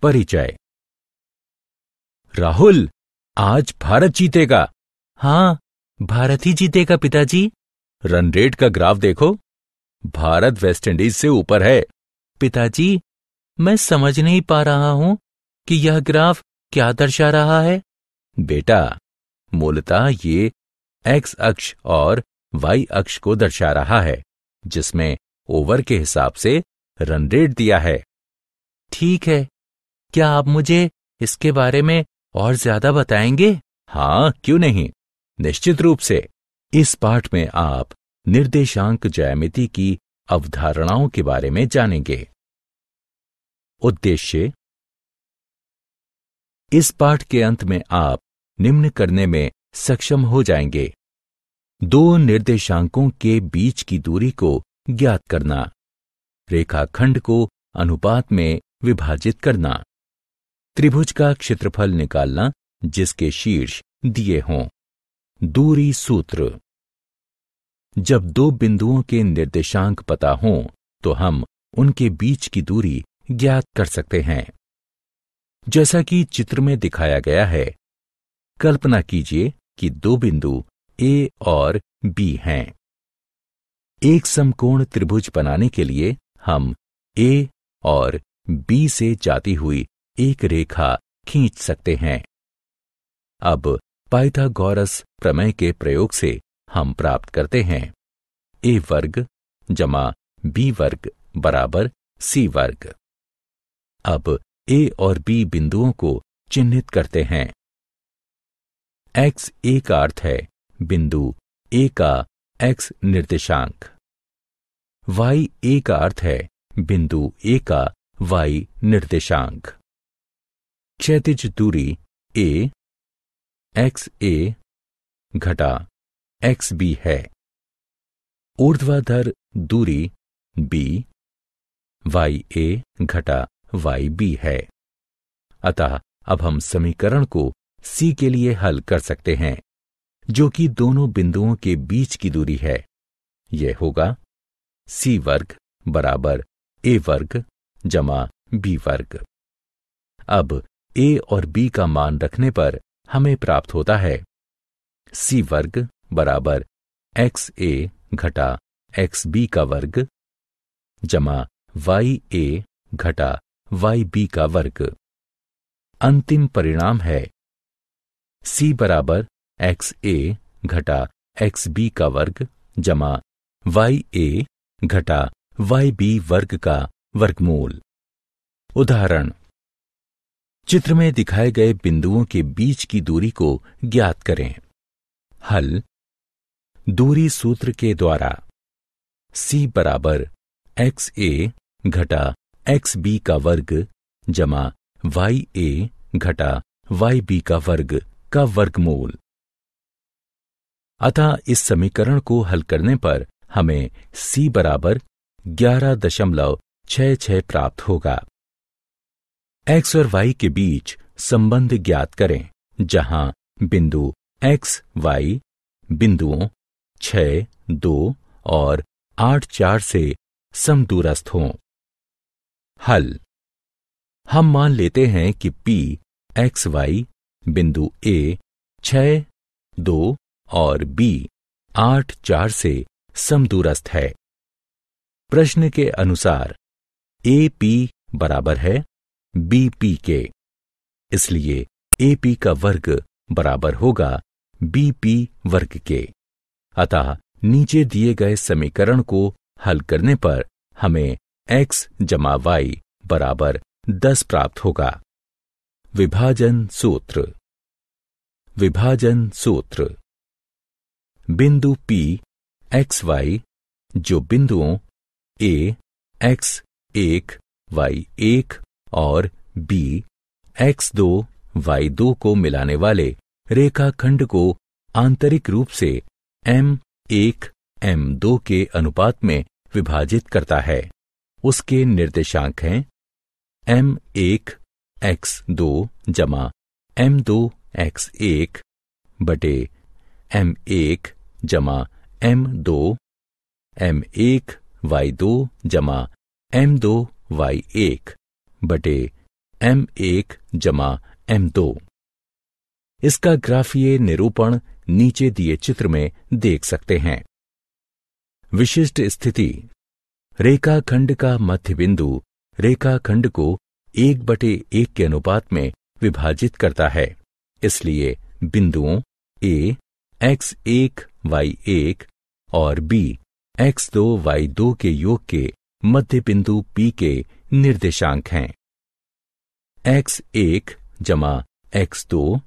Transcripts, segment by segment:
परिचय। राहुल, आज भारत जीतेगा। हाँ, भारत ही जीतेगा पिताजी। रन रेट का ग्राफ देखो, भारत वेस्टइंडीज से ऊपर है। पिताजी, मैं समझ नहीं पा रहा हूं कि यह ग्राफ क्या दर्शा रहा है। बेटा, मूलतः ये एक्स अक्ष और वाई अक्ष को दर्शा रहा है, जिसमें ओवर के हिसाब से रन रेट दिया है। ठीक है, क्या आप मुझे इसके बारे में और ज्यादा बताएंगे? हाँ, क्यों नहीं, निश्चित रूप से। इस पाठ में आप निर्देशांक ज्यामिति की अवधारणाओं के बारे में जानेंगे। उद्देश्य: इस पाठ के अंत में आप निम्न करने में सक्षम हो जाएंगे। दो निर्देशांकों के बीच की दूरी को ज्ञात करना, रेखाखंड को अनुपात में विभाजित करना, त्रिभुज का क्षेत्रफल निकालना जिसके शीर्ष दिए हों, दूरी सूत्र। जब दो बिंदुओं के निर्देशांक पता हों तो हम उनके बीच की दूरी ज्ञात कर सकते हैं। जैसा कि चित्र में दिखाया गया है, कल्पना कीजिए कि दो बिंदु ए और बी हैं। एक समकोण त्रिभुज बनाने के लिए हम ए और बी से जाती हुई एक रेखा खींच सकते हैं। अब पाइथागोरस प्रमेय के प्रयोग से हम प्राप्त करते हैं ए वर्ग जमा बी वर्ग बराबर सी वर्ग। अब ए और बी बिंदुओं को चिन्हित करते हैं। एक्स ए का अर्थ है बिंदु ए का एक्स निर्देशांक, वाई ए का अर्थ है बिंदु ए का वाई निर्देशांक। क्षैतिज दूरी ए एक्स ए घटा एक्स बी है। ऊर्ध्वाधर दूरी बी वाई ए घटा वाई बी है। अतः अब हम समीकरण को सी के लिए हल कर सकते हैं, जो कि दोनों बिंदुओं के बीच की दूरी है। यह होगा सी वर्ग बराबर ए वर्ग जमा बी वर्ग। अब ए और बी का मान रखने पर हमें प्राप्त होता है सी वर्ग बराबर एक्स ए घटा एक्स बी का वर्ग जमा वाई ए घटा वाई बी का वर्ग। अंतिम परिणाम है सी बराबर एक्स ए घटा एक्स बी का वर्ग जमा वाई ए घटा वाई बी वर्ग का वर्गमूल। उदाहरण: चित्र में दिखाए गए बिंदुओं के बीच की दूरी को ज्ञात करें। हल: दूरी सूत्र के द्वारा सी बराबर एक्स ए घटा एक्स बी का वर्ग जमा वाई ए घटा वाई बी का वर्ग का वर्गमूल। अतः इस समीकरण को हल करने पर हमें सी बराबर 11.66 प्राप्त होगा। एक्स और वाई के बीच संबंध ज्ञात करें, जहां बिंदु एक्स वाई बिंदुओं 6, 2 और 8, 4 से समदूरस्थ हों। हल: हम मान लेते हैं कि P एक्स वाई बिंदु A 6, 2 और B 8, 4 से समदूरस्थ है। प्रश्न के अनुसार AP बराबर है BP के, इसलिए AP का वर्ग बराबर होगा BP वर्ग के। अतः नीचे दिए गए समीकरण को हल करने पर हमें x जमा y बराबर 10 प्राप्त होगा। विभाजन सूत्र। विभाजन सूत्र: बिंदु P एक्स वाई जो बिंदुओं A एक्स 1 वाई 1 और B एक्स 2 वाई 2 को मिलाने वाले रेखाखंड को आंतरिक रूप से M1 M2 के अनुपात में विभाजित करता है। उसके निर्देशांक हैं M1 x2 जमा M2 x1 बटे M1 जमा M2 M1 y2 जमा M2 y1 बटे M1 जमा M2। इसका ग्राफीय निरूपण नीचे दिए चित्र में देख सकते हैं। विशिष्ट स्थिति, रेखाखंड का मध्य बिंदु रेखाखंड को 1/1 के अनुपात में विभाजित करता है। इसलिए बिंदुओं A x1 y1 और B x2 y2 के योग के मध्य बिंदु P के निर्देशांक हैं x1 जमा x2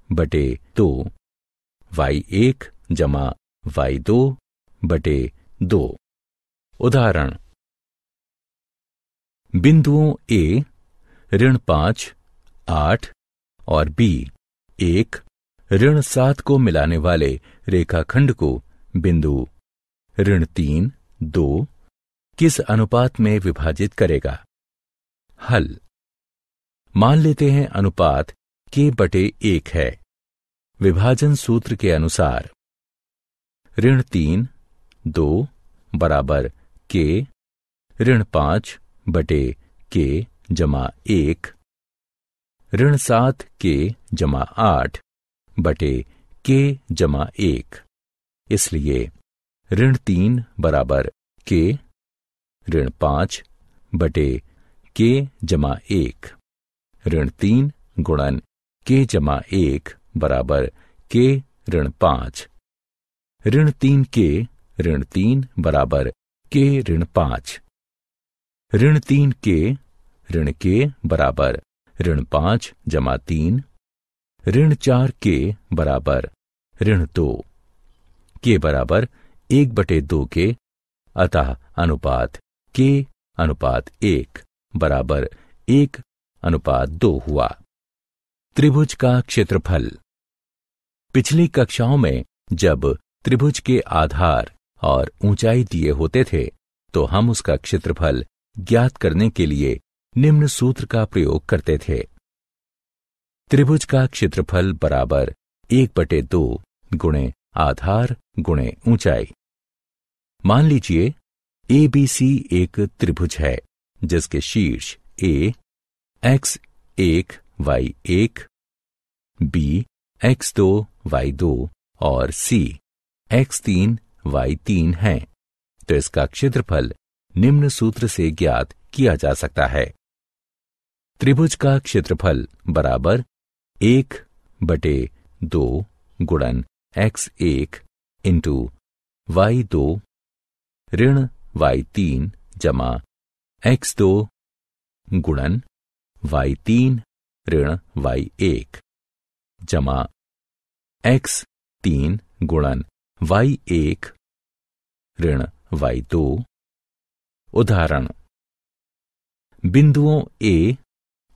बटे 2, y1 जमा y2 बटे 2। उदाहरण, बिंदुओं A -5, 8 और B 1, -7 को मिलाने वाले रेखाखंड को बिंदु -3, 2 किस अनुपात में विभाजित करेगा? हल, मान लेते हैं अनुपात k/1 है। विभाजन सूत्र के अनुसार -3, 2 बराबर k, -5 बटे k जमा 1, -7 k जमा 8 बटे k जमा 1। इसलिए -3 बराबर k, -5 बटे k जमा 1, -3 गुणन k जमा 1 बराबर k -5, -3k -3 बराबर k -5, -3k k बराबर -5 जमा 3, -4k बराबर -2, k बराबर 1/2 के, अतः अनुपात k/1 बराबर 1/2 हुआ। त्रिभुज का क्षेत्रफल। पिछली कक्षाओं में जब त्रिभुज के आधार और ऊंचाई दिए होते थे तो हम उसका क्षेत्रफल ज्ञात करने के लिए निम्न सूत्र का प्रयोग करते थे। त्रिभुज का क्षेत्रफल बराबर 1/2 गुणे आधार गुणे ऊंचाई। मान लीजिए ABC एक त्रिभुज है जिसके शीर्ष A x1 y1, B x2 y2 और C x3 y3 हैं, तो इसका क्षेत्रफल निम्न सूत्र से ज्ञात किया जा सकता है। त्रिभुज का क्षेत्रफल बराबर 1/2 गुणन x1 इंटू y2 ऋण y3 जमा x2 गुणन y3 ऋण y1 जमा x3 गुणन y1 ऋण y2। उदाहरण, बिंदुओं A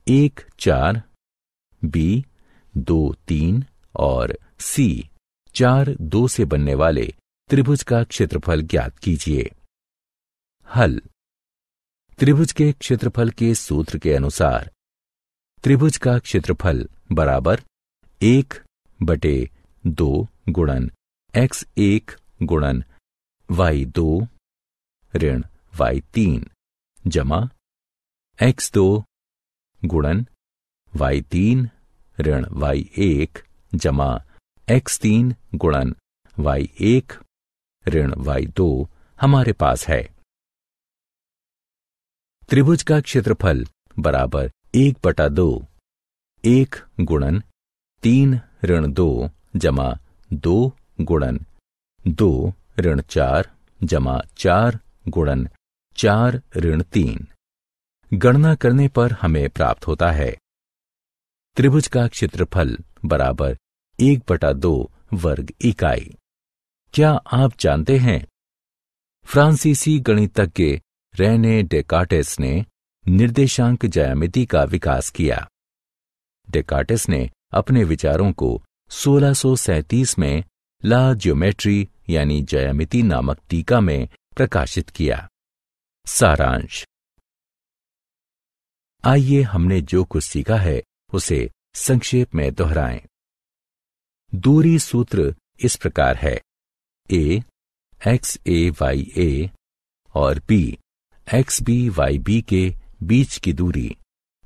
1, 4, B 2, 3 और C 4, 2 से बनने वाले त्रिभुज का क्षेत्रफल ज्ञात कीजिए। हल, त्रिभुज के क्षेत्रफल के सूत्र के अनुसार त्रिभुज का क्षेत्रफल बराबर 1/2 गुणन x1 गुणन y2 ऋण y3 जमा x2 गुणन y3 ऋण y1 जमा x3 गुणन y1 ऋण y2 हमारे पास है। त्रिभुज का क्षेत्रफल बराबर 1/2 1 गुणन 3 ऋण 2 जमा 2 गुणन 2 ऋण 4 जमा 4 गुणन 4 ऋण 3। गणना करने पर हमें प्राप्त होता है त्रिभुज का क्षेत्रफल बराबर 1/2 वर्ग इकाई। क्या आप जानते हैं फ्रांसीसी गणितज्ञ रेने डेकार्टेस ने निर्देशांक ज्यामिति का विकास किया। डेकार्टेस ने अपने विचारों को 1637 में ला ज्योमेट्री यानी ज्यामिति नामक टीका में प्रकाशित किया। सारांश, आइए हमने जो कुछ सीखा है उसे संक्षेप में दोहराएं। दूरी सूत्र इस प्रकार है: A xa ya और B xb yb के बीच की दूरी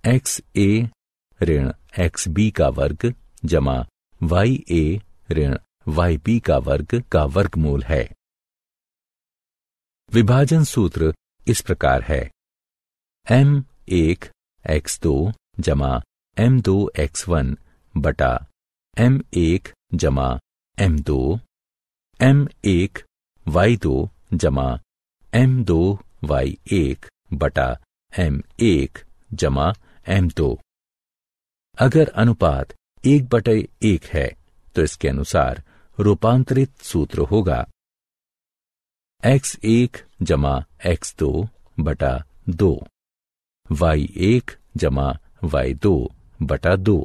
एक्स ए ऋण एक्स बी का वर्ग जमा वाई ए ऋण वाई बी का वर्गमूल है। विभाजन सूत्र इस प्रकार है। m1 x2 जमा m2 x1 बटा m1 जमा m2, m1 y2 जमा m2 y1 बटा m1 जमा m2। अगर अनुपात 1/1 है तो इसके अनुसार रूपांतरित सूत्र होगा x1 जमा x2 बटा 2, y1 जमा y2 बटा 2।